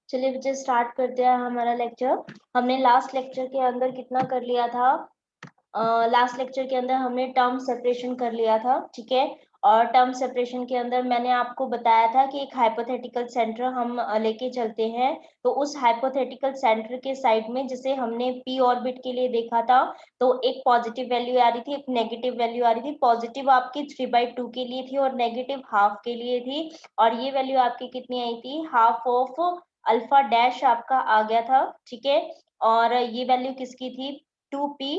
चलिए बच्चे स्टार्ट करते हैं हमारा लेक्चर। हमने लास्ट लेक्चर के अंदर कितना कर लिया था? लास्ट लेक्चर के अंदर हमने टर्म सेपरेशन कर लिया था, ठीक है। और टर्म सेपरेशन के अंदर मैंने आपको बताया था कि एक हाइपोथेटिकल सेंटर हम लेके चलते हैं। तो उस हाइपोथेटिकल सेंटर के साइड में जैसे हमने पी ऑर्बिट के लिए देखा था, तो एक पॉजिटिव वैल्यू आ रही थी, एक नेगेटिव वैल्यू आ रही थी। पॉजिटिव आपकी 3/2 के लिए थी और नेगेटिव हाफ के लिए थी। और ये वैल्यू आपकी कितनी आई थी? हाफ ऑफ अल्फा डैश आपका आ गया था, ठीक है। और ये वैल्यू किसकी थी? 2p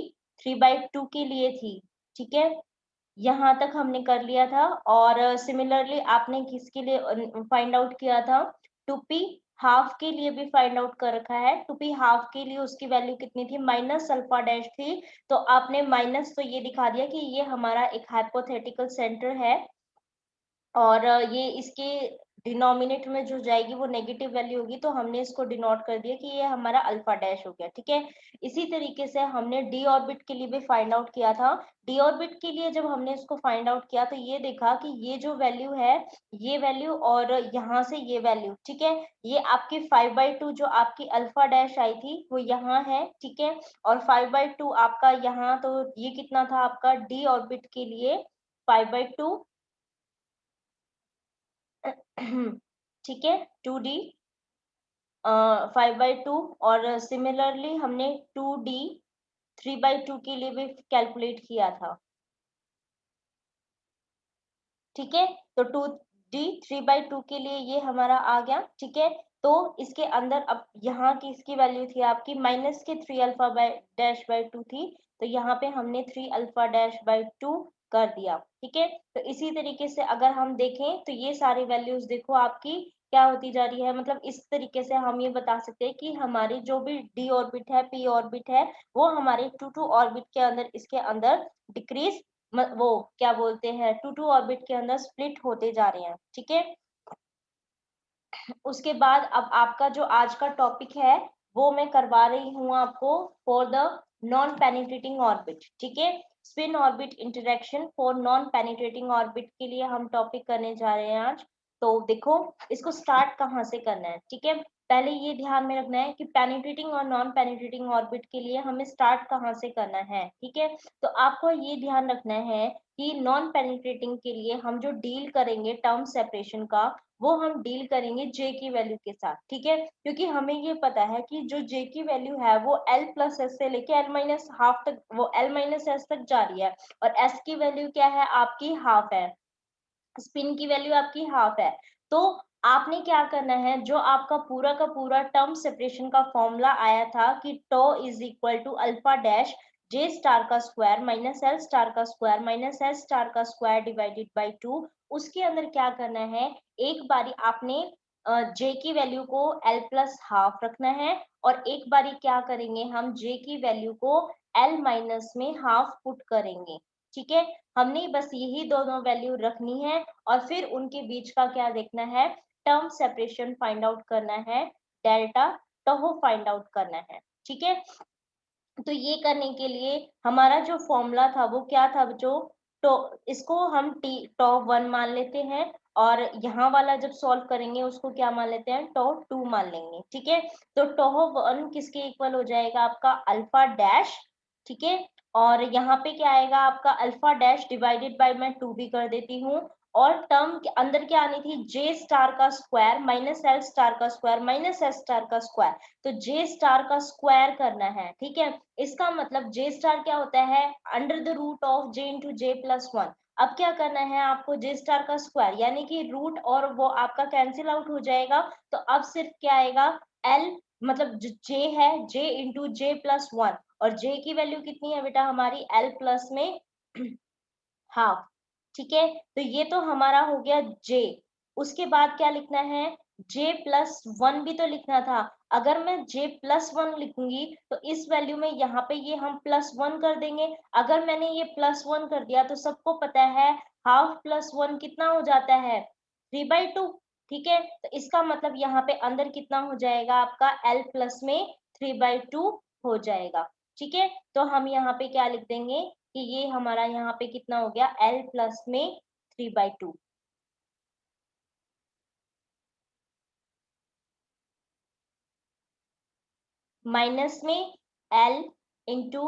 3/2 के लिए थी, ठीक है। यहाँ तक हमने कर लिया था। और सिमिलरली आपने किसके लिए फाइंड आउट किया था? 2p हाफ के लिए भी फाइंड आउट कर रखा है। 2p हाफ के लिए उसकी वैल्यू कितनी थी? माइनस अल्फा डैश थी। तो आपने माइनस तो ये दिखा दिया कि ये हमारा एक हाइपोथेटिकल सेंटर है। और ये इसके डिनोमिनेटर में जो जाएगी वो नेगेटिव वैल्यू होगी, तो हमने इसको डिनोट कर दिया कि ये हमारा अल्फा डैश हो गया, ठीक है। इसी तरीके से हमने डी ऑर्बिट के लिए भी फाइंड आउट किया था। डी ऑर्बिट के लिए जब हमने इसको फाइंड आउट किया तो ये देखा कि ये जो वैल्यू है, ये वैल्यू और यहाँ से ये वैल्यू, ठीक है, ये आपकी 5/2 जो आपकी अल्फा डैश आई थी वो यहाँ है, ठीक है। और 5/2 आपका यहाँ, तो ये कितना था आपका डी ऑर्बिट के लिए? 5/2, ठीक है, 2d 5/2। और सिमिलरली हमने 2d 3/2 के लिए भी कैलकुलेट किया था, ठीक है। तो 2d 3/2 के लिए ये हमारा आ गया, ठीक है। तो इसके अंदर अब यहाँ की इसकी वैल्यू थी आपकी माइनस के 3 अल्फा डैश बाई 2 थी। तो यहाँ पे हमने 3 अल्फा डैश बाई 2 कर दिया, ठीक है। तो इसी तरीके से अगर हम देखें तो ये सारी वैल्यूज देखो आपकी क्या होती जा रही है। मतलब इस तरीके से हम ये बता सकते हैं कि हमारी जो भी डी ऑर्बिट है, पी ऑर्बिट है, वो हमारे 2 ऑर्बिट के अंदर, इसके अंदर डिक्रीज, वो क्या बोलते हैं, 2 ऑर्बिट के अंदर स्प्लिट होते जा रहे हैं, ठीक है। उसके बाद अब आपका जो आज का टॉपिक है वो मैं करवा रही हूँ आपको for the non penetrating orbit, ठीक है। Spin orbit interaction for non penetrating orbit के लिए हम टॉपिक करने जा रहे हैं आज। तो देखो इसको स्टार्ट कहाँ से करना है, ठीक है। पहले ये ध्यान में रखना है कि पेनिट्रेटिंग और नॉन पेनिट्रेटिंग ऑर्बिट के लिए हमें स्टार्ट कहाँ से करना है, ठीक है। तो आपको ये ध्यान रखना है कि नॉन पेनिट्रेटिंग के लिए हम जो डील करेंगे टर्म सेपरेशन का, वो हम डील करेंगे जे की वैल्यू के साथ, ठीक है। क्योंकि हमें ये पता है कि जो जे की वैल्यू है वो एल प्लस एस से लेके एल माइनस हाफ तक, वो एल माइनस एस तक जा रही है। और एस की वैल्यू क्या है? आपकी हाफ है। स्पिन की वैल्यू आपकी हाफ है। तो आपने क्या करना है, जो आपका पूरा का पूरा टर्म सेपरेशन का फॉर्मूला आया था कि tau is equal to alpha dash J star का स्क्वायर माइनस एल स्टार का स्क्वायर माइनस एस स्टार का स्क्वायर डिवाइडेड बाई 2, उसके अंदर क्या करना है, एक बारी आपने जे की वैल्यू को एल प्लस हाफ रखना है। और एक बारी क्या करेंगे, हम जे की वैल्यू को एल माइनस में हाफ पुट करेंगे, ठीक है। हमने बस यही दोनों वैल्यू रखनी है और फिर उनके बीच का क्या देखना है, टर्म सेपरेशन फाइंड आउट करना है, डेल्टा टहो फाइंड आउट करना है, ठीक है। तो ये करने के लिए हमारा जो फॉर्मूला था वो क्या था बच्चों? तो इसको हम टी टॉ 1 मान लेते हैं। और यहाँ वाला जब सॉल्व करेंगे उसको क्या मान लेते हैं? टॉ 2 मान लेंगे, ठीक है। तो टॉ 1 किसके इक्वल हो जाएगा? आपका अल्फा डैश, ठीक है। और यहाँ पे क्या आएगा आपका? अल्फा डैश डिवाइडेड बाय, मैं 2 भी कर देती हूँ। और टर्म के अंदर क्या आनी थी? जे स्टार का स्क्वायर माइनस एल स्टार का स्क्वायर माइनस एस स्टार का स्क्वायर। तो जे स्टार का स्क्वायर करना है, ठीक है। इसका मतलब जे स्टार क्या होता है? Under the root of J into J plus 1। अब क्या करना है आपको? जे स्टार का स्क्वायर, यानी कि रूट और वो आपका कैंसिल आउट हो जाएगा। तो अब सिर्फ क्या आएगा? एल, मतलब जो जे है, जे इंटू जे प्लस 1। और जे की वैल्यू कितनी है बेटा हमारी? एल प्लस में हाफ, ठीक है। तो ये तो हमारा हो गया जे। उसके बाद क्या लिखना है? जे प्लस 1 भी तो लिखना था। अगर मैं जे प्लस 1 लिखूंगी तो इस वैल्यू में यहाँ पे ये हम प्लस 1 कर देंगे। अगर मैंने ये प्लस 1 कर दिया तो सबको पता है हाफ प्लस 1 कितना हो जाता है? 3/2, ठीक है। तो इसका मतलब यहाँ पे अंदर कितना हो जाएगा आपका? एल प्लस में 3/2 हो जाएगा, ठीक है। तो हम यहाँ पे क्या लिख देंगे कि ये हमारा यहाँ पे कितना हो गया? एल प्लस में 3/2। माइनस में l into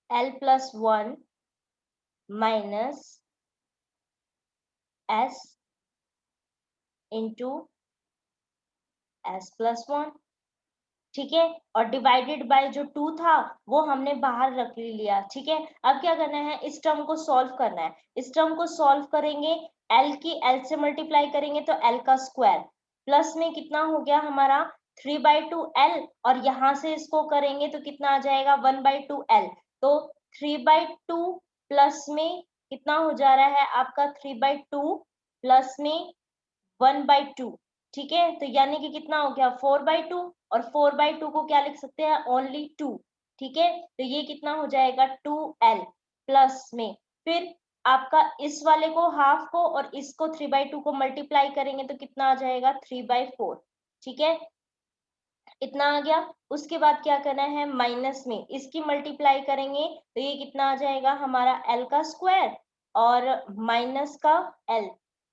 l+1 minus s into s+1, ठीक है। और डिवाइडेड बाय जो 2 था वो हमने बाहर रख लिया, ठीक है। अब क्या करना है, इस टर्म को सॉल्व करना है। इस टर्म को सॉल्व करेंगे, l की l से मल्टीप्लाई करेंगे तो l का स्क्वायर, प्लस में कितना हो गया हमारा 3/2 l, और यहाँ से इसको करेंगे तो कितना आ जाएगा 1/2 l। तो 3/2 प्लस में कितना हो जा रहा है आपका 3/2 प्लस में 1/2, ठीक है। तो यानी कि कितना हो गया 4/2, और 4/2 को क्या लिख सकते हैं, ओनली 2, ठीक है। तो ये कितना हो जाएगा 2l प्लस में, फिर आपका इस वाले को हाफ को और इसको 3/2 को मल्टीप्लाई करेंगे तो कितना आ जाएगा 3/4, ठीक है। इतना आ गया। उसके बाद क्या करना है, माइनस में इसकी मल्टीप्लाई करेंगे तो ये कितना आ जाएगा हमारा l का स्क्वायर और माइनस का l,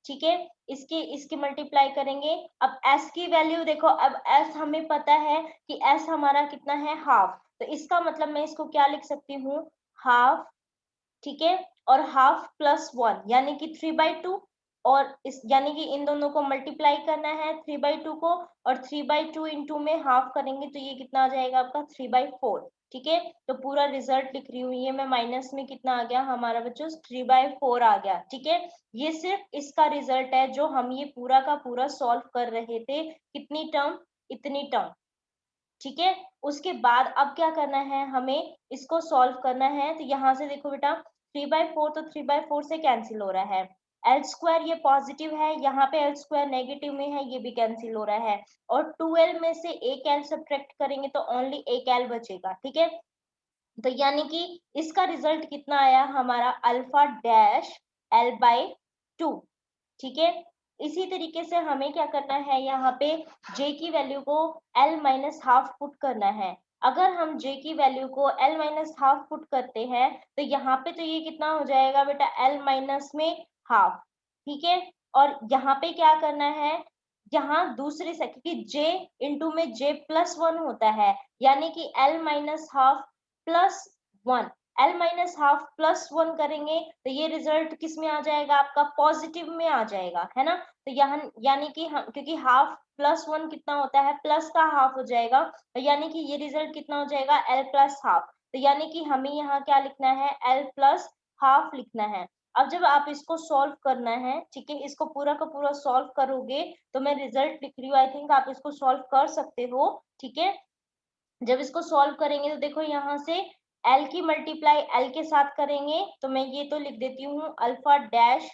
ठीक है। इसकी मल्टीप्लाई करेंगे। अब s की वैल्यू देखो, अब s हमें पता है कि s हमारा कितना है हाफ, तो इसका मतलब मैं इसको क्या लिख सकती हूँ, हाफ, ठीक है। और हाफ +1 यानी कि 3/2, और इस यानी कि इन दोनों को मल्टीप्लाई करना है 3/2 को, और 3/2 इंटू में हाफ करेंगे तो ये कितना आ जाएगा आपका 3/4, ठीक है। तो पूरा रिजल्ट लिख रही हूँ ये मैं, माइनस में कितना आ गया हमारा बच्चों 3/4 आ गया, ठीक है। ये सिर्फ इसका रिजल्ट है जो हम ये पूरा का पूरा सॉल्व कर रहे थे, कितनी टर्म, इतनी टर्म, ठीक है। उसके बाद अब क्या करना है, हमें इसको सॉल्व करना है। तो यहाँ से देखो बेटा 3/4 तो 3/4 से कैंसिल हो रहा है, एल स्क्वायर ये पॉजिटिव है, यहाँ पे एल स्क्वायर नेगेटिव में है, ये भी कैंसिल हो रहा है, और 2l में से एक एल सब्ट्रैक्ट करेंगे तो ओनली एक एल बचेगा, ठीक है। तो यानी कि इसका रिजल्ट कितना आया हमारा अल्फा डैश l/2, ठीक है। इसी तरीके से हमें क्या करना है, यहाँ पे j की वैल्यू को l-हाफ पुट करना है। अगर हम j की वैल्यू को l-हाफ पुट करते हैं तो यहाँ पे तो ये कितना हो जाएगा बेटा l-में हाफ, ठीक है। और यहाँ पे क्या करना है, यहाँ दूसरे से, क्योंकि j इंटू में j+1 होता है, यानी कि l-हाफ +1, l-हाफ +1 करेंगे तो ये रिजल्ट किस में आ जाएगा आपका पॉजिटिव में आ जाएगा, है ना। तो यहाँ यानी कि हम, क्योंकि हाफ +1 कितना होता है, प्लस का हाफ हो जाएगा, तो यानी कि ये रिजल्ट कितना हो जाएगा l+हाफ। तो यानी कि हमें यहाँ क्या लिखना है, l+हाफ लिखना है। अब जब आप इसको सॉल्व करना है, ठीक है, इसको पूरा का पूरा सॉल्व करोगे तो मैं रिजल्ट लिख रही हूँ, आई थिंक आप इसको सॉल्व कर सकते हो, ठीक है। जब इसको सॉल्व करेंगे तो देखो यहाँ से l की मल्टीप्लाई l के साथ करेंगे तो मैं ये तो लिख देती हूँ अल्फा डैश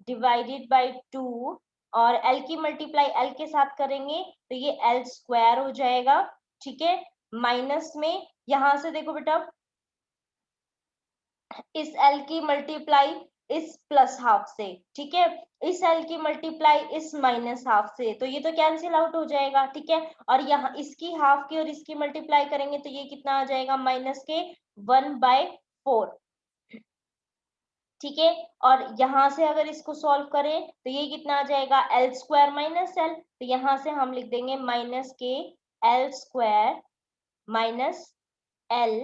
डिवाइडेड बाय 2, और l की मल्टीप्लाई l के साथ करेंगे तो ये l स्क्वायर हो जाएगा, ठीक है। माइनस में यहाँ से देखो बेटा इस l की मल्टीप्लाई इस प्लस हाफ से, ठीक है, इस l की मल्टीप्लाई इस माइनस हाफ से, तो ये तो कैंसिल आउट हो जाएगा, ठीक है। और यहाँ इसकी हाफ की और इसकी मल्टीप्लाई करेंगे तो ये कितना आ जाएगा माइनस के 1/4, ठीक है। और यहाँ से अगर इसको सॉल्व करें तो ये कितना आ जाएगा l स्क्वायर माइनस l, तो यहाँ से हम लिख देंगे माइनस के l स्क्वायर माइनस l,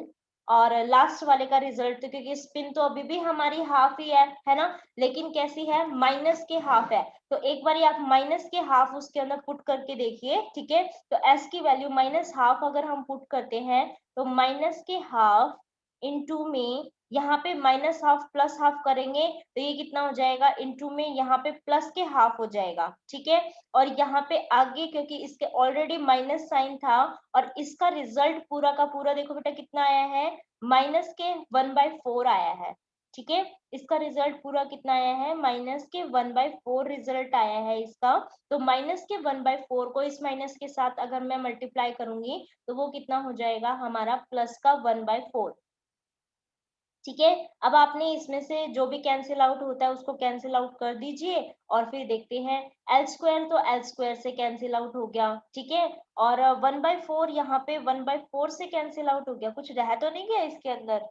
और लास्ट वाले का रिजल्ट, तो क्योंकि स्पिन तो अभी भी हमारी हाफ ही है ना, लेकिन कैसी है माइनस के हाफ है, तो एक बार आप माइनस के हाफ उसके अंदर पुट करके देखिए, ठीक है। तो s की वैल्यू -हाफ अगर हम पुट करते हैं तो माइनस के हाफ इंटू में यहाँ पे -हाफ प्लस हाफ करेंगे तो ये कितना हो जाएगा, इंटू में यहाँ पे प्लस के हाफ हो जाएगा, ठीक है। और यहाँ पे आगे क्योंकि इसके ऑलरेडी माइनस साइन था, और इसका रिजल्ट पूरा का पूरा देखो बेटा कितना आया है, माइनस के 1/4 आया है, ठीक है। इसका रिजल्ट पूरा कितना आया है, माइनस के 1/4 रिजल्ट आया है इसका। तो माइनस के 1/4 को इस माइनस के साथ अगर मैं मल्टीप्लाई करूंगी तो वो कितना हो जाएगा हमारा प्लस का 1/4, ठीक है। अब आपने इसमें से जो भी कैंसिल आउट होता है उसको कैंसिल आउट कर दीजिए, और फिर देखते हैं एल स्क्वायर, तो एल स्क्वायर से कैंसिल आउट हो गया, ठीक है। और 1/4 यहाँ पे 1/4 से कैंसिल आउट हो गया, कुछ रह तो नहीं गया इसके अंदर।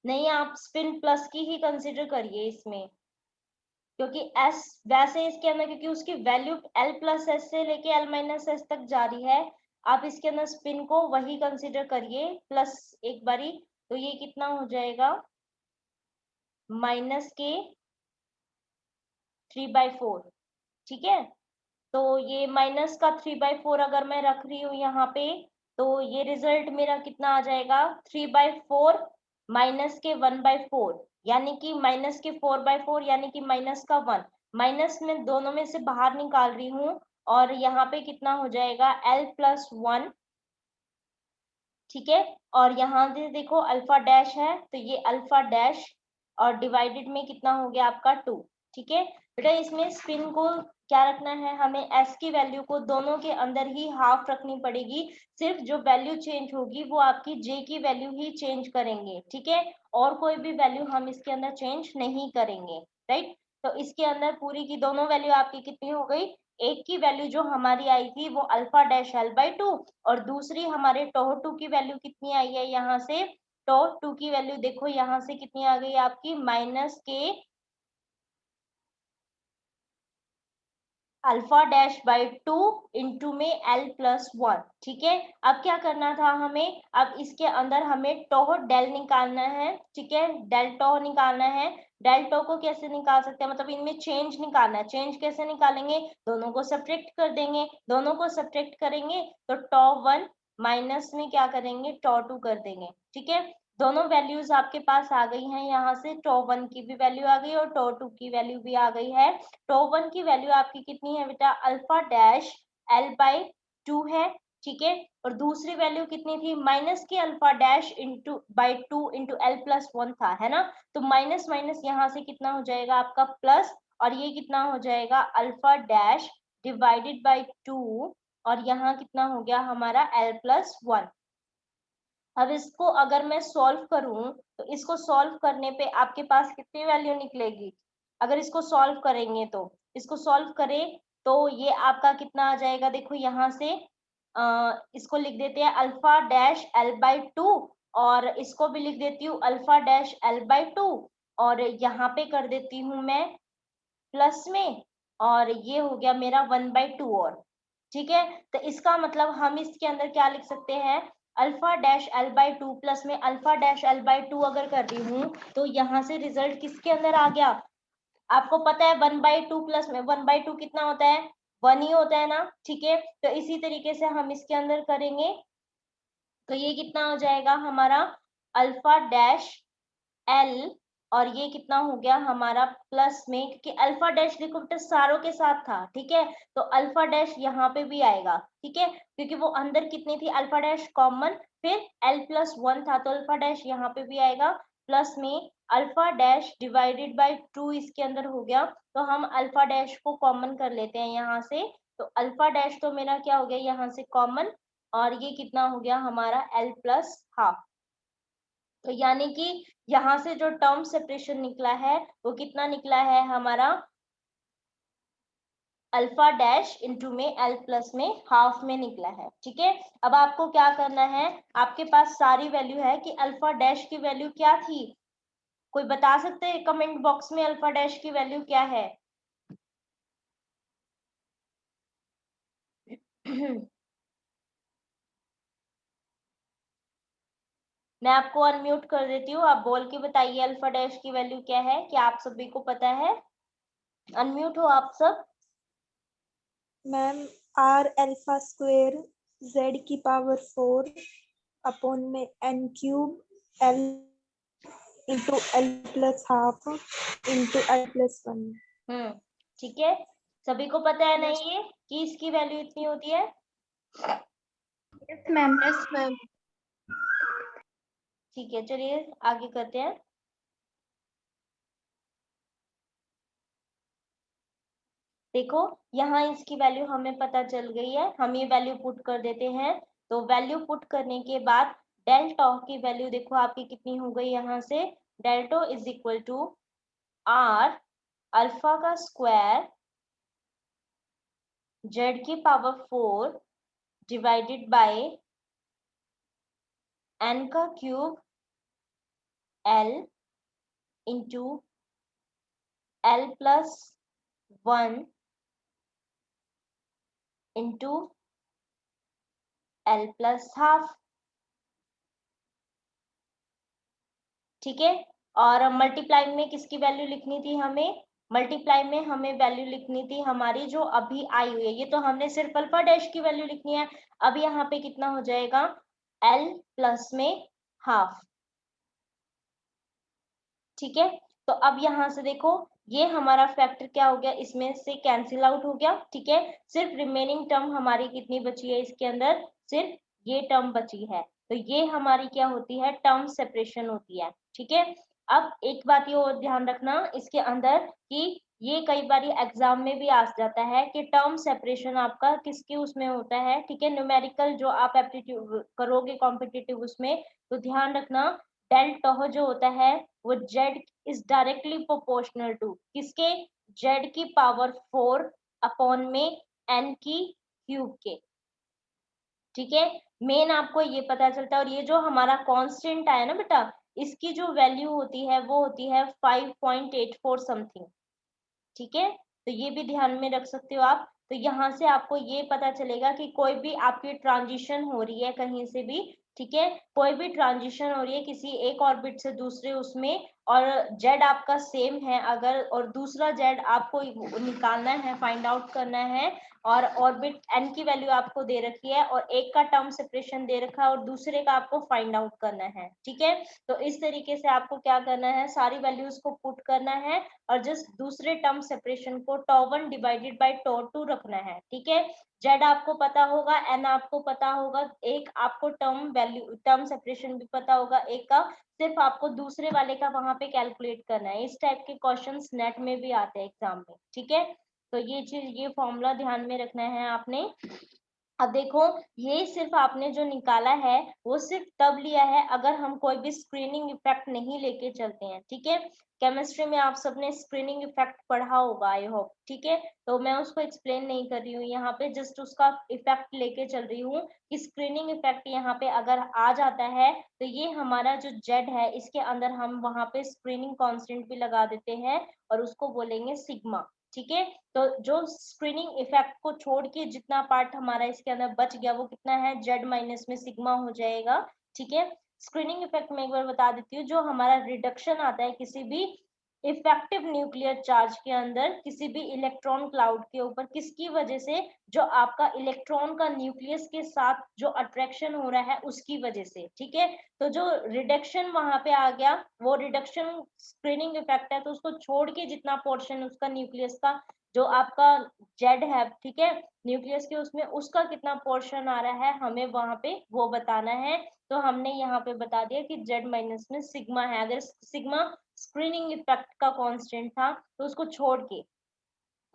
नहीं, आप स्पिन प्लस की ही कंसिडर करिए इसमें। क्योंकि s वैसे इसके अंदर, क्योंकि उसकी वैल्यू l प्लस एस से लेके l माइनस एस तक जा रही है, आप इसके अंदर स्पिन को वही कंसिडर करिए प्लस एक बारी, तो ये कितना हो जाएगा माइनस के 3/4, ठीक है। तो ये माइनस का 3/4 अगर मैं रख रही हूँ यहाँ पे, तो ये रिजल्ट मेरा कितना आ जाएगा 3/4 माइनस के 1/4, यानी कि माइनस के 4/4, यानी कि माइनस का 1। माइनस में दोनों में से बाहर निकाल रही हूँ, और यहाँ पे कितना हो जाएगा l+1, ठीक है। और यहाँ से देखो अल्फा डैश है, तो ये अल्फा डैश, और डिवाइडेड में कितना हो गया आपका 2, ठीक है। बेटा इसमें स्पिन को क्या रखना है, हमें s की वैल्यू को दोनों के अंदर ही हाफ रखनी पड़ेगी, सिर्फ जो वैल्यू चेंज होगी वो आपकी j की वैल्यू ही चेंज करेंगे, ठीक है। और कोई भी वैल्यू हम इसके अंदर चेंज नहीं करेंगे, राइट। तो इसके अंदर पूरी की दोनों वैल्यू आपकी कितनी हो गई, एक की वैल्यू जो हमारी आई थी वो अल्फा डैश l/2, और दूसरी हमारे टो 2 की वैल्यू कितनी आई है, यहाँ से टो 2 की वैल्यू देखो यहाँ से कितनी आ गई आपकी माइनस के अल्फा डैश बाई 2 इंटू में l+1, ठीक है। अब क्या करना था हमें, अब इसके अंदर हमें टो डेल निकालना है, ठीक है, डेल टो निकालना है। डेल टो को कैसे निकाल सकते हैं, मतलब इनमें चेंज निकालना है। चेंज कैसे निकालेंगे, दोनों को सब्ट्रैक्ट कर देंगे, दोनों को सब्ट्रैक्ट करेंगे तो टो 1 माइनस में क्या करेंगे टो 2 कर देंगे, ठीक है। दोनों वैल्यूज आपके पास आ गई हैं, यहाँ से टो 1 की भी वैल्यू आ गई और टो 2 की वैल्यू भी आ गई है। टो 1 की वैल्यू आपकी कितनी है बेटा, अल्फा डैश l/2 है, ठीक है। और दूसरी वैल्यू कितनी थी, माइनस की alpha dash into by 2 into l+1 था, है ना। तो माइनस माइनस यहाँ से कितना हो जाएगा आपका प्लस, और ये कितना हो जाएगा अल्फा डैश डिवाइडेड बाई 2, और यहाँ कितना हो गया हमारा l+1। अब इसको अगर मैं सॉल्व करूं, तो इसको सॉल्व करने पे आपके पास कितनी वैल्यू निकलेगी, अगर इसको सॉल्व करेंगे, तो इसको सॉल्व करें तो ये आपका कितना आ जाएगा, देखो यहाँ से इसको लिख देते हैं अल्फा डैश l/2, और इसको भी लिख देती हूँ अल्फा डैश l/2, और यहाँ पे कर देती हूँ मैं प्लस में, और ये हो गया मेरा 1/2, और ठीक है। तो इसका मतलब हम इसके अंदर क्या लिख सकते हैं, अल्फा डैश l/2 प्लस में अल्फा डैश l/2 अगर कर रही हूँ, तो यहाँ से रिजल्ट किसके अंदर आ गया, आपको पता है 1/2 प्लस में 1/2 कितना होता है, 1 ही होता है ना, ठीक है। तो इसी तरीके से हम इसके अंदर करेंगे, तो ये कितना हो जाएगा हमारा अल्फा डैश एल, और ये कितना हो गया हमारा प्लस में, क्योंकि अल्फा डैश देखो बेटा सारों के साथ था, ठीक है। तो अल्फा डैश यहाँ पे भी आएगा, ठीक है, क्योंकि वो अंदर कितनी थी अल्फा डैश कॉमन, फिर l+1 था, तो अल्फा डैश यहाँ पे भी आएगा, प्लस में अल्फा डैश डिवाइडेड बाई 2 इसके अंदर हो गया। तो हम अल्फा डैश को कॉमन कर लेते हैं यहाँ से, तो अल्फा डैश तो मेरा क्या हो गया यहाँ से कॉमन, और ये कितना हो गया हमारा l+½ तो यानी कि यहाँ से जो टर्म सेपरेशन निकला है वो कितना निकला है हमारा अल्फा डैश इंटू में l+ में हाफ में निकला है, ठीक है। अब आपको क्या करना है, आपके पास सारी वैल्यू है कि अल्फा डैश की वैल्यू क्या थी, कोई बता सकते हैं कमेंट बॉक्स में अल्फा डैश की वैल्यू क्या है। मैं आपको अनम्यूट कर देती हूँ, आप बोल के बताइए अल्फा डैश की वैल्यू क्या है, क्या आप सभी को पता है, अनम्यूट हो आप सब। Ma'am r alpha square z की पावर 4 अपॉन में n³ l into l+½ into l+1। ठीक है, सभी को पता है नहीं ये कि इसकी वैल्यू इतनी होती है। Yes ma'am, yes ma'am. ठीक है, चलिए आगे करते हैं। देखो यहाँ इसकी वैल्यू हमें पता चल गई है, हम ये वैल्यू पुट कर देते हैं। तो वैल्यू पुट करने के बाद डेल टॉ की वैल्यू देखो आपकी कितनी हो गई, यहाँ से del tau is equal to R alpha का स्क्वायर जेड की पावर 4 डिवाइडेड बाय एन का cube L into L+1 into L+½ ठीक है। और मल्टीप्लाई में किसकी वैल्यू लिखनी थी हमें? मल्टीप्लाई में हमें वैल्यू लिखनी थी हमारी जो अभी आई हुई है, ये तो हमने सिर्फ अल्फा डैश की वैल्यू लिखनी है। अब यहाँ पे कितना हो जाएगा? L+½ ठीक है। तो अब यहाँ से देखो, ये हमारा फैक्टर क्या हो गया, इसमें से कैंसिल आउट हो गया। ठीक है, सिर्फ रिमेनिंग टर्म हमारी कितनी बची है इसके अंदर? सिर्फ ये टर्म बची है। तो ये हमारी क्या होती है? टर्म सेपरेशन होती है। ठीक है। अब एक बात ये और ध्यान रखना इसके अंदर कि ये कई बार एग्जाम में भी आ जाता है कि टर्म सेपरेशन आपका किसके उसमें होता है। ठीक है, न्यूमेरिकल जो आप एप्टीट्यूड करोगे कॉम्पिटिटिव उसमें, तो ध्यान रखना डेल टॉ जो होता है वो z is directly proportional to किसके? z की पावर 4 अपॉन में n की क्यूब के। ठीक है, मेन आपको ये पता चलता है। और ये जो हमारा कांस्टेंट आया ना बेटा, इसकी जो वैल्यू होती है वो होती है 5.84 समथिंग। ठीक है, तो ये भी ध्यान में रख सकते हो आप। तो यहाँ से आपको ये पता चलेगा कि कोई भी आपकी ट्रांजिशन हो रही है कहीं से भी, ठीक है, कोई भी ट्रांजिशन हो रही है किसी एक ऑर्बिट से दूसरे उसमें, और जेड आपका सेम है अगर, और दूसरा जेड आपको निकालना है, फाइंड आउट करना है, और ऑर्बिट एन की वैल्यू आपको दे रखी है, और एक का टर्म सेपरेशन दे रखा है और दूसरे का आपको फाइंड आउट करना है। ठीक है, तो इस तरीके से आपको क्या करना है, सारी वैल्यूज को पुट करना है और जस्ट दूसरे टर्म सेपरेशन को टॉ1 डिवाइडेड बाय टॉ2 रखना है। ठीक है, जेड आपको पता होगा, एन आपको पता होगा, एक आपको टर्म सेपरेशन भी पता होगा, एक का सिर्फ आपको दूसरे वाले का वहां पे कैलकुलेट करना है। इस टाइप के क्वेश्चंस नेट में भी आते हैं एग्जाम में। ठीक है, तो ये चीज, ये फॉर्मूला ध्यान में रखना है आपने। अब देखो, ये सिर्फ आपने जो निकाला है वो सिर्फ तब लिया है अगर हम कोई भी स्क्रीनिंग इफेक्ट नहीं लेके चलते हैं। ठीक है, केमिस्ट्री में आप सबने स्क्रीनिंग इफेक्ट पढ़ा होगा आई होप। ठीक है, तो मैं उसको एक्सप्लेन नहीं कर रही हूँ यहाँ पे, जस्ट उसका इफेक्ट लेके चल रही हूँ कि स्क्रीनिंग इफेक्ट यहाँ पे अगर आ जाता है तो ये हमारा जो जेड है इसके अंदर हम वहां पे स्क्रीनिंग कांस्टेंट भी लगा देते हैं और उसको बोलेंगे सिग्मा। ठीक है, तो जो स्क्रीनिंग इफेक्ट को छोड़ के जितना पार्ट हमारा इसके अंदर बच गया वो कितना है? जेड माइनस में सिग्मा हो जाएगा। ठीक है, स्क्रीनिंग इफेक्ट में एक बार बता देती हूँ, जो हमारा रिडक्शन आता है किसी भी इफेक्टिव न्यूक्लियर चार्ज के अंदर किसी भी इलेक्ट्रॉन क्लाउड के ऊपर, किसकी वजह से? जो आपका इलेक्ट्रॉन का न्यूक्लियस के साथ जो अट्रैक्शन हो रहा है उसकी वजह से। ठीक है, तो जो रिडक्शन वहां पे आ गया वो रिडक्शन स्क्रीनिंग इफेक्ट है, तो उसको छोड़ के जितना पोर्शन उसका न्यूक्लियस का जो आपका जेड है, ठीक है, न्यूक्लियस के उसमें उसका कितना पोर्शन आ रहा है हमें वहां पे वो बताना है। तो हमने यहाँ पे बता दिया कि जेड माइनस में सिग्मा है। अगर सिग्मा स्क्रीनिंग इफेक्ट का कांस्टेंट था तो उसको छोड़ के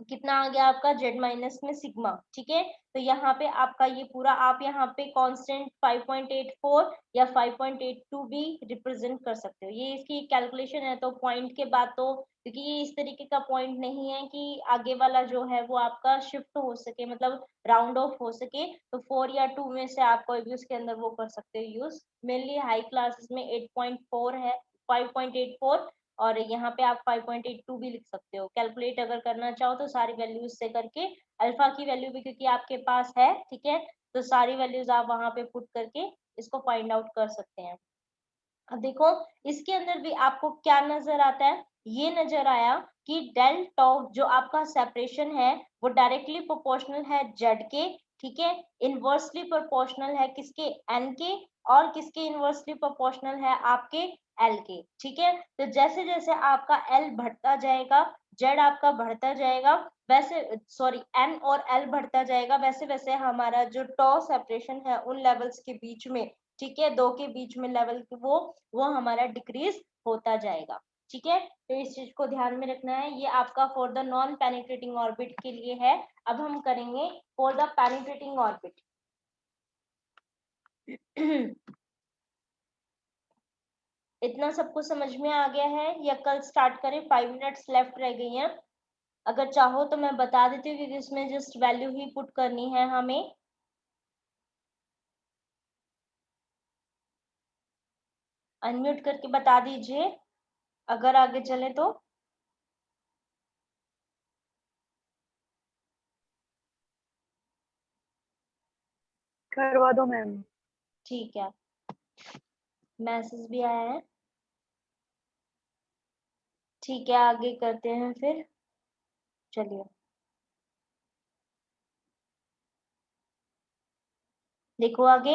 कितना आ गया आपका? जेड माइनस में सिग्मा। ठीक है, तो यहाँ पे आपका ये पूरा आप यहाँ पे कांस्टेंट 5.84 या 5.82 भी रिप्रेजेंट कर सकते हो। ये इसकी कैलकुलेशन है, तो पॉइंट के बाद तो, क्योंकि ये इस तरीके का पॉइंट नहीं है कि आगे वाला जो है वो आपका शिफ्ट हो सके, मतलब राउंड ऑफ हो सके, तो 4 या 2 में से आप कोई भी उसके अंदर वो कर सकते हो यूज। मेनली हाई क्लासेस में 8.4 है, 5.84, और यहाँ पे आप 5.82 भी लिख सकते हो। कैलकुलेट अगर करना चाहो तो सारी वैल्यूज से करके, अल्फा की वैल्यू भी क्योंकि आपके पास है, ठीक है, तो सारी वैल्यूज आप वहां पे पुट करके इसको फाइंड आउट कर सकते हैं। अब देखो, इसके अंदर भी आपको क्या नजर आता है? ये नजर आया कि डेल टॉ जो आपका सेपरेशन है वो डायरेक्टली प्रोपोर्शनल है जेड के। ठीक है, इनवर्सली प्रोपोर्शनल है किसके? एन के, और किसके इनवर्सली प्रोपोर्शनल है? आपके एल के। ठीक है, तो जैसे जैसे आपका एल बढ़ता जाएगा, जेड आपका बढ़ता जाएगा, वैसे सॉरी एन और एल बढ़ता जाएगा, वैसे वैसे हमारा जो टॉ सेपरेशन है उन लेवल्स के बीच में, ठीक है, दो के बीच में लेवल वो हमारा डिक्रीज होता जाएगा। ठीक है, तो इस चीज को ध्यान में रखना है। ये आपका for the non penetrating orbit के लिए है। अब हम करेंगे फॉर द पेनिट्रेटिंग ऑर्बिट। इतना सबको समझ में आ गया है या कल स्टार्ट करें? 5 मिनट्स लेफ्ट रह गई हैं। अगर चाहो तो मैं बता देती हूँ क्योंकि इसमें जस्ट वैल्यू ही पुट करनी है हमें। अनम्यूट करके बता दीजिए अगर आगे चले तो। करवा दो मैम। ठीक है, मैसेज भी आया है। ठीक है, आगे करते हैं फिर। चलिए देखो आगे,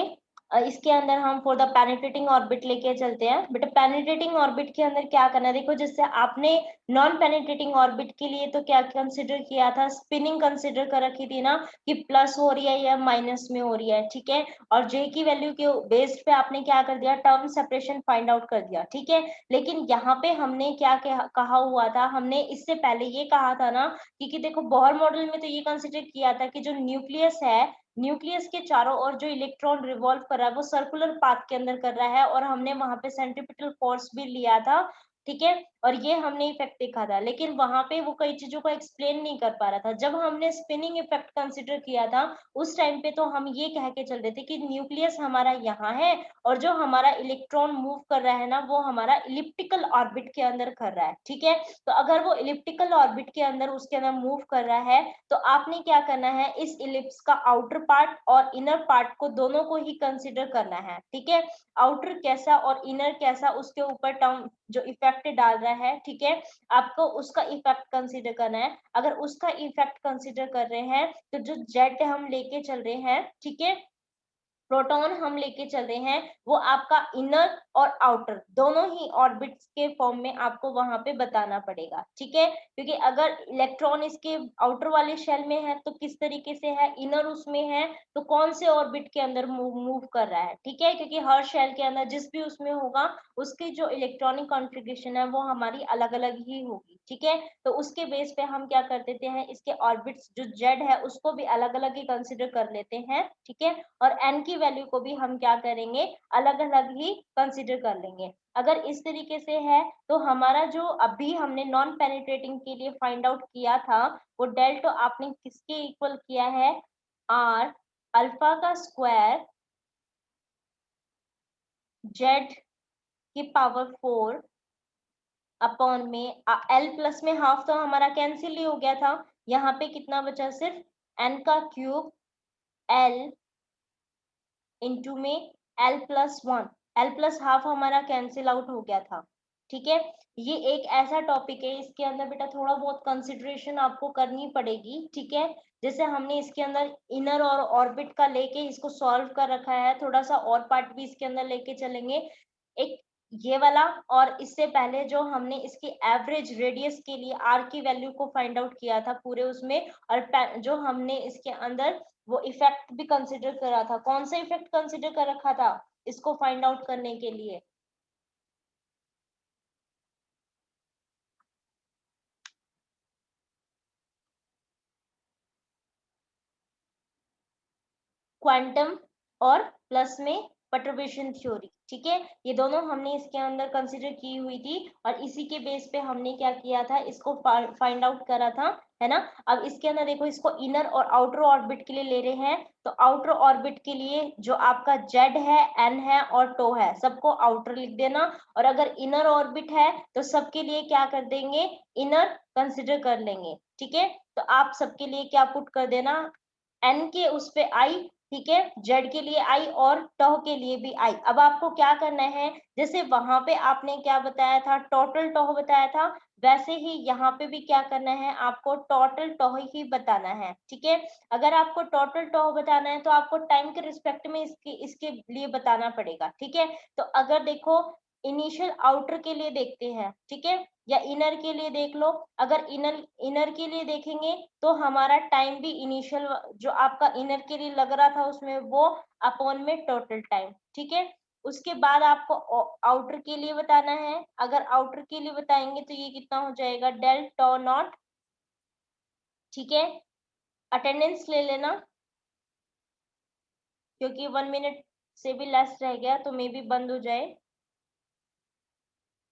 इसके अंदर हम फॉर द पेनिट्रेटिंग ऑर्बिट लेके चलते हैं। बेटा पेनिट्रेटिंग ऑर्बिट के अंदर क्या करना है, देखो जैसे आपने नॉन पेनिट्रेटिंग ऑर्बिट के लिए तो क्या कंसिडर किया था, स्पिनिंग कंसिडर कर रखी थी ना, कि प्लस हो रही है या माइनस में हो रही है, ठीक है। और जे की वैल्यू के बेस्ड पे आपने क्या कर दिया, टर्म सेपरेशन फाइंड आउट कर दिया, ठीक है। लेकिन यहाँ पे हमने क्या कहा हुआ था, हमने इससे पहले ये कहा था ना कि देखो बोहर मॉडल में तो ये कंसिडर किया था कि जो न्यूक्लियस है, न्यूक्लियस के चारों ओर जो इलेक्ट्रॉन रिवॉल्व कर रहा है वो सर्कुलर पाथ के अंदर कर रहा है, और हमने वहां पे सेंट्रीपिटल फोर्स भी लिया था, ठीक है। और ये हमने इफेक्ट देखा था, लेकिन वहां पे वो कई चीजों को एक्सप्लेन नहीं कर पा रहा था। जब हमने स्पिनिंग इफेक्ट कंसिडर किया था उस टाइम पे तो हम ये कह के चल रहे थे कि न्यूक्लियस हमारा यहाँ है और जो हमारा इलेक्ट्रॉन मूव कर रहा है ना वो हमारा इलिप्टिकल ऑर्बिट के अंदर कर रहा है, ठीक है। तो अगर वो इलिप्टिकल ऑर्बिट के अंदर उसके अंदर मूव कर रहा है तो आपने क्या करना है, इस इलिप्स का आउटर पार्ट और इनर पार्ट को दोनों को ही कंसिडर करना है, ठीक है। आउटर कैसा और इनर कैसा उसके ऊपर टर्म जो इफेक्ट डाल रहा है, ठीक है, आपको उसका इफेक्ट कंसिडर करना है। अगर उसका इफेक्ट कंसिडर कर रहे हैं तो जो जेड हम लेके चल रहे हैं, ठीक है, प्रोटॉन हम लेके चल रहे हैं, वो आपका इनर और आउटर दोनों ही ऑर्बिट्स के फॉर्म में आपको वहां पे बताना पड़ेगा, ठीक है। क्योंकि अगर इलेक्ट्रॉन इसके आउटर वाले शेल में है तो किस तरीके से है, इनर उसमें है तो कौन से ऑर्बिट के अंदर मूव कर रहा है, ठीक है। क्योंकि हर शेल के अंदर जिस भी उसमें होगा उसकी जो इलेक्ट्रॉनिक कॉन्फ़िगरेशन है वो हमारी अलग अलग ही होगी, ठीक है। तो उसके बेस पे हम क्या कर देते हैं, इसके ऑर्बिट्स जो जेड है उसको भी अलग अलग ही कंसिडर कर लेते हैं, ठीक है। और एन की वैल्यू को भी हम क्या करेंगे, अलग अलग ही कंसिडर कर लेंगे। अगर इस तरीके से है तो हमारा जो अभी हमने नॉन पेनिट्रेटिंग के लिए फाइंड आउट किया था वो डेल्टा आपने किसके इक्वल किया है, आर अल्फा का स्क्वायर जेड की पावर 4 अपॉन में एल प्लस में हाफ तो हमारा कैंसिल ही हो गया था, यहाँ पे कितना बचा, सिर्फ एन का क्यूब एल इंटू में L plus one, L plus half हमारा कैंसिल आउट हो गया था, ठीक है। ये एक ऐसा टॉपिक है इसके अंदर बेटा थोड़ा बहुत कंसिडरेशन आपको करनी पड़ेगी, ठीक है। जैसे हमने इसके अंदर इनर और ऑर्बिट का लेके इसको सॉल्व कर रखा है, थोड़ा सा और पार्ट भी इसके अंदर लेके चलेंगे, एक ये वाला, और इससे पहले जो हमने इसकी एवरेज रेडियस के लिए आर की वैल्यू को फाइंड आउट किया था पूरे उसमें, और जो हमने इसके अंदर वो इफेक्ट भी कंसिडर करा था, कौन सा इफेक्ट कंसिडर कर रखा था इसको फाइंड आउट करने के लिए, क्वांटम और प्लस में परटर्बेशन थ्योरी, ठीक है। ये दोनों हमने इसके अंदर कंसिडर की हुई थी और इसी के बेस पे हमने क्या किया था, इसको फाइंड आउट करा था, है ना। अब इसके अंदर देखो, इसको इनर और आउटर ऑर्बिट के लिए ले रहे हैं, तो आउटर ऑर्बिट के लिए जो आपका जेड है, एन है और टो है, सबको आउटर लिख देना। और अगर इनर ऑर्बिट है तो सबके लिए क्या कर देंगे, इनर कंसिडर कर लेंगे, ठीक है। तो आप सबके लिए क्या पुट कर देना, एन के उस पे आई, ठीक है, जेड के लिए आई और टॉ के लिए भी आई। अब आपको क्या करना है, जैसे वहां पे आपने क्या बताया था, टोटल टॉ बताया था, वैसे ही यहाँ पे भी क्या करना है, आपको टोटल टॉ ही बताना है, ठीक है। अगर आपको टोटल टॉ बताना है तो आपको टाइम के रिस्पेक्ट में इसके लिए बताना पड़ेगा, ठीक है। तो अगर देखो इनिशियल आउटर के लिए देखते हैं, ठीक है, या इनर के लिए देख लो। अगर इनर के लिए देखेंगे तो हमारा टाइम भी इनिशियल जो आपका इनर के लिए लग रहा था उसमें वो अपॉन में टोटल टाइम, ठीक है। उसके बाद आपको आउटर के लिए बताना है, अगर आउटर के लिए बताएंगे तो ये कितना हो जाएगा, डेल टॉ नॉट, ठीक है। अटेंडेंस ले लेना क्योंकि 1 मिनट से भी लेस रह गया तो मे भी बंद हो जाए,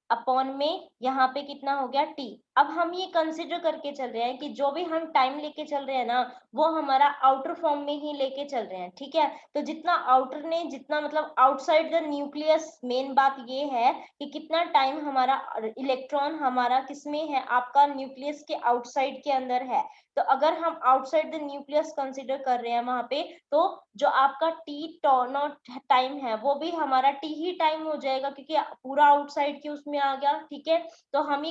अपॉन में यहाँ पे कितना हो गया टी। अब हम ये कंसिडर करके चल रहे हैं कि जो भी हम टाइम लेके चल रहे हैं ना वो हमारा आउटर फॉर्म में ही लेके चल रहे हैं, ठीक है। तो जितना आउटर ने जितना मतलब आउटसाइड द न्यूक्लियस, मेन बात ये है कि कितना टाइम हमारा इलेक्ट्रॉन हमारा किसमें है, आपका न्यूक्लियस के आउटसाइड के अंदर है। तो अगर हम आउटसाइड द न्यूक्लियस कंसीडर कर रहे हैं वहां पे, तो जो आपका टी नॉट टाइम है वो भी हमारा टी ही टाइम हो जाएगा, क्योंकि पूरा आउटसाइड के उसमें आ गया, ठीक है। तो हम